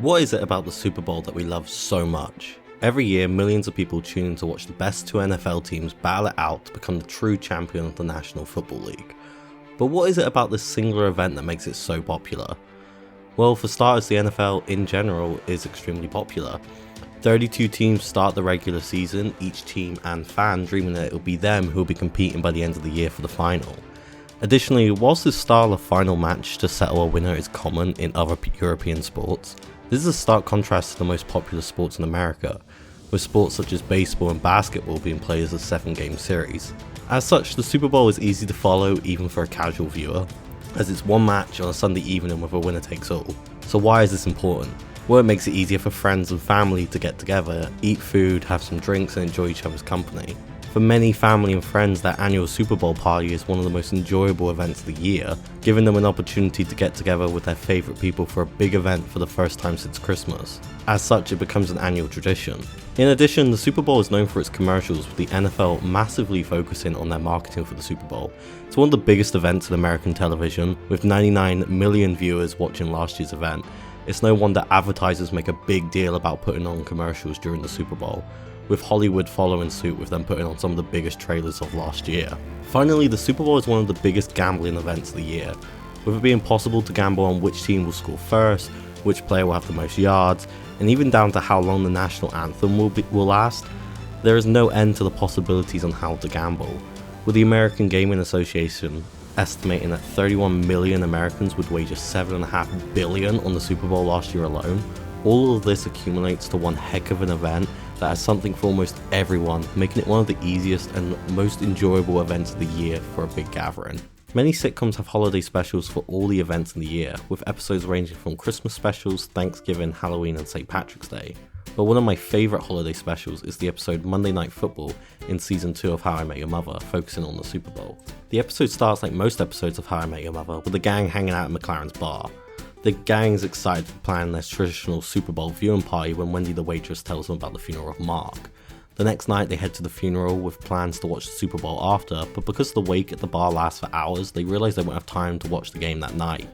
What is it about the Super Bowl that we love so much? Every year, millions of people tune in to watch the best two NFL teams battle it out to become the true champion of the National Football League. But what is it about this singular event that makes it so popular? Well, for starters, the NFL in general is extremely popular. 32 teams start the regular season, each team and fan dreaming that it will be them who will be competing by the end of the year for the final. Additionally, whilst this style of final match to settle a winner is common in other European sports, this is a stark contrast to the most popular sports in America, with sports such as baseball and basketball being played as a 7-game series. As such, the Super Bowl is easy to follow even for a casual viewer, as it's one match on a Sunday evening with a winner takes all. So why is this important? Well, it makes it easier for friends and family to get together, eat food, have some drinks and enjoy each other's company. For many family and friends, their annual Super Bowl party is one of the most enjoyable events of the year, giving them an opportunity to get together with their favourite people for a big event for the first time since Christmas. As such, it becomes an annual tradition. In addition, the Super Bowl is known for its commercials, with the NFL massively focusing on their marketing for the Super Bowl. It's one of the biggest events in American television, with 99 million viewers watching last year's event. It's no wonder advertisers make a big deal about putting on commercials during the Super Bowl, with Hollywood following suit with them putting on some of the biggest trailers of last year. Finally, the Super Bowl is one of the biggest gambling events of the year, with it being possible to gamble on which team will score first, which player will have the most yards, and even down to how long the national anthem will last. There is no end to the possibilities on how to gamble, with the American Gaming Association estimating that 31 million Americans would wager $7.5 billion on the Super Bowl last year alone. All of this accumulates to one heck of an event that has something for almost everyone, making it one of the easiest and most enjoyable events of the year for a big gathering. Many sitcoms have holiday specials for all the events in the year, with episodes ranging from Christmas specials, Thanksgiving, Halloween and St. Patrick's Day. But one of my favourite holiday specials is the episode Monday Night Football in Season 2 of How I Met Your Mother, focusing on the Super Bowl. The episode starts like most episodes of How I Met Your Mother, with the gang hanging out at McLaren's bar. The gang's excited to plan their traditional Super Bowl viewing party when Wendy the waitress tells them about the funeral of Mark. The next night they head to the funeral with plans to watch the Super Bowl after, but because the wake at the bar lasts for hours, they realise they won't have time to watch the game that night.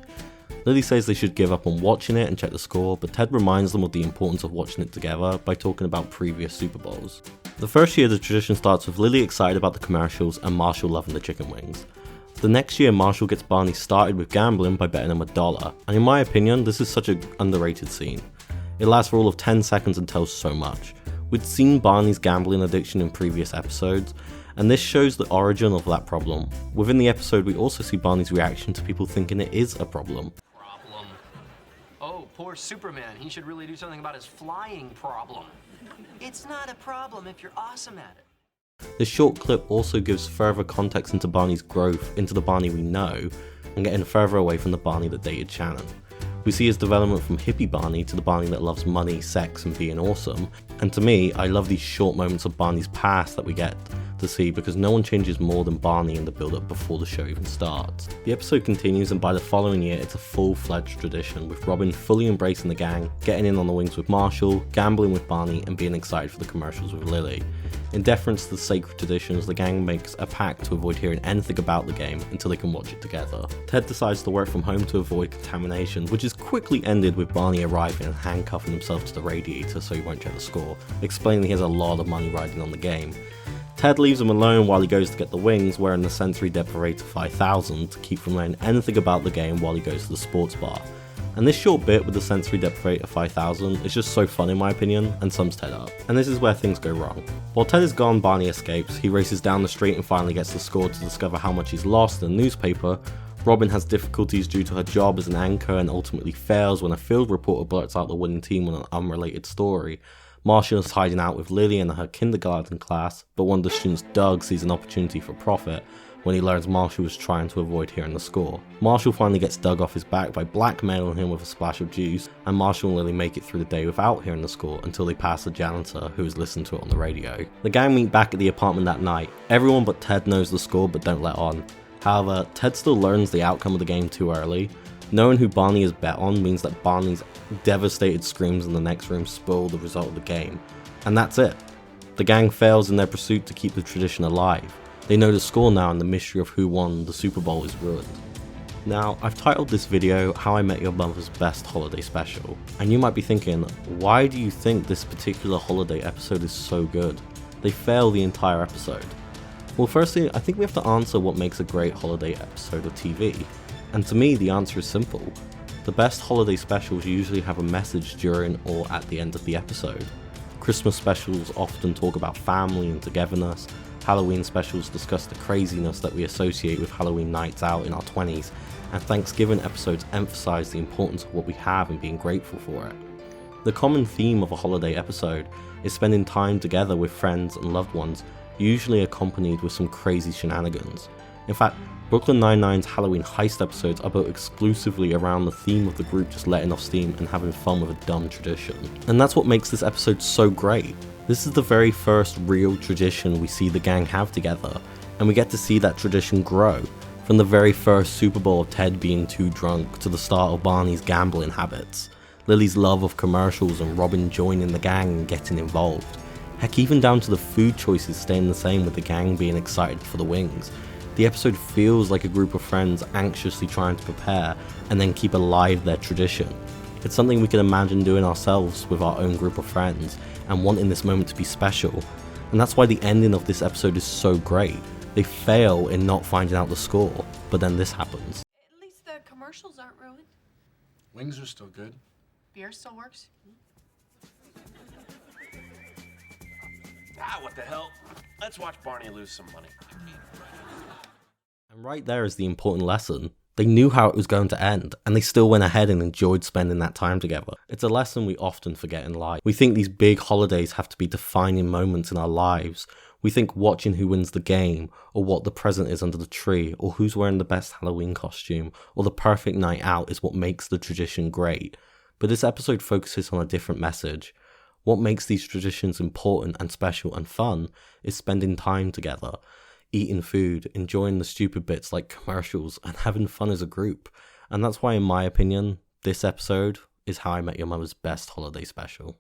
Lily says they should give up on watching it and check the score, but Ted reminds them of the importance of watching it together by talking about previous Super Bowls. The first year the tradition starts with Lily excited about the commercials and Marshall loving the chicken wings. The next year, Marshall gets Barney started with gambling by betting him $1, and in my opinion, this is such an underrated scene. It lasts for all of 10 seconds and tells so much. We'd seen Barney's gambling addiction in previous episodes, and this shows the origin of that problem. Within the episode, we also see Barney's reaction to people thinking it is a problem. Oh, poor Superman. He should really do something about his flying problem. It's not a problem if you're awesome at it. This short clip also gives further context into Barney's growth into the Barney we know, and getting further away from the Barney that dated Shannon. We see his development from hippie Barney to the Barney that loves money, sex and being awesome, and to me, I love these short moments of Barney's past that we get to see because no one changes more than Barney in the build-up before the show even starts. The episode continues, and by the following year it's a full-fledged tradition, with Robin fully embracing the gang, getting in on the wings with Marshall, gambling with Barney and being excited for the commercials with Lily. In deference to the sacred traditions, the gang makes a pact to avoid hearing anything about the game until they can watch it together. Ted decides to work from home to avoid contamination, which is quickly ended with Barney arriving and handcuffing himself to the radiator so he won't check the score, explaining he has a lot of money riding on the game. Ted leaves him alone while he goes to get the wings, wearing the sensory deprivator 5000 to keep from learning anything about the game while he goes to the sports bar. And this short bit with the sensory deprivator 5000 is just so fun in my opinion, and sums Ted up. And this is where things go wrong. While Ted is gone, Barney escapes. He races down the street and finally gets the score to discover how much he's lost in the newspaper. Robin has difficulties due to her job as an anchor and ultimately fails when a field reporter blurts out the winning team on an unrelated story. Marshall is hiding out with Lily in her kindergarten class, but one of the students, Doug, sees an opportunity for profit when he learns Marshall was trying to avoid hearing the score. Marshall finally gets Doug off his back by blackmailing him with a splash of juice, and Marshall and Lily make it through the day without hearing the score until they pass the janitor who has listened to it on the radio. The gang meet back at the apartment that night. Everyone but Ted knows the score but don't let on. However, Ted still learns the outcome of the game too early. Knowing who Barney is bet on means that Barney's devastated screams in the next room spoil the result of the game. And that's it. The gang fails in their pursuit to keep the tradition alive. They know the score now, and the mystery of who won the Super Bowl is ruined. Now, I've titled this video How I Met Your Mother's Best Holiday Special, and you might be thinking, why do you think this particular holiday episode is so good? They fail the entire episode. Well, firstly, I think we have to answer what makes a great holiday episode of TV, and to me the answer is simple. The best holiday specials usually have a message during or at the end of the episode. Christmas specials often talk about family and togetherness, Halloween specials discuss the craziness that we associate with Halloween nights out in our 20s, and Thanksgiving episodes emphasize the importance of what we have and being grateful for it. The common theme of a holiday episode is spending time together with friends and loved ones, usually accompanied with some crazy shenanigans. In fact, Brooklyn Nine-Nine's Halloween heist episodes are built exclusively around the theme of the group just letting off steam and having fun with a dumb tradition. And that's what makes this episode so great. This is the very first real tradition we see the gang have together, and we get to see that tradition grow. From the very first Superbowl of Ted being too drunk, to the start of Barney's gambling habits, Lily's love of commercials and Robin joining the gang and getting involved. Heck, even down to the food choices staying the same with the gang being excited for the wings. The episode feels like a group of friends anxiously trying to prepare and then keep alive their tradition. It's something we can imagine doing ourselves with our own group of friends and wanting this moment to be special. And that's why the ending of this episode is so great. They fail in not finding out the score, but then this happens. At least the commercials aren't ruined. Wings are still good. Beer still works. What the hell? Let's watch Barney lose some money. And right there is the important lesson. They knew how it was going to end, and they still went ahead and enjoyed spending that time together. It's a lesson we often forget in life. We think these big holidays have to be defining moments in our lives. We think watching who wins the game, or what the present is under the tree, or who's wearing the best Halloween costume, or the perfect night out is what makes the tradition great. But this episode focuses on a different message. What makes these traditions important and special and fun is spending time together, eating food, enjoying the stupid bits like commercials, and having fun as a group. And that's why, in my opinion, this episode is How I Met Your Mother's best holiday special.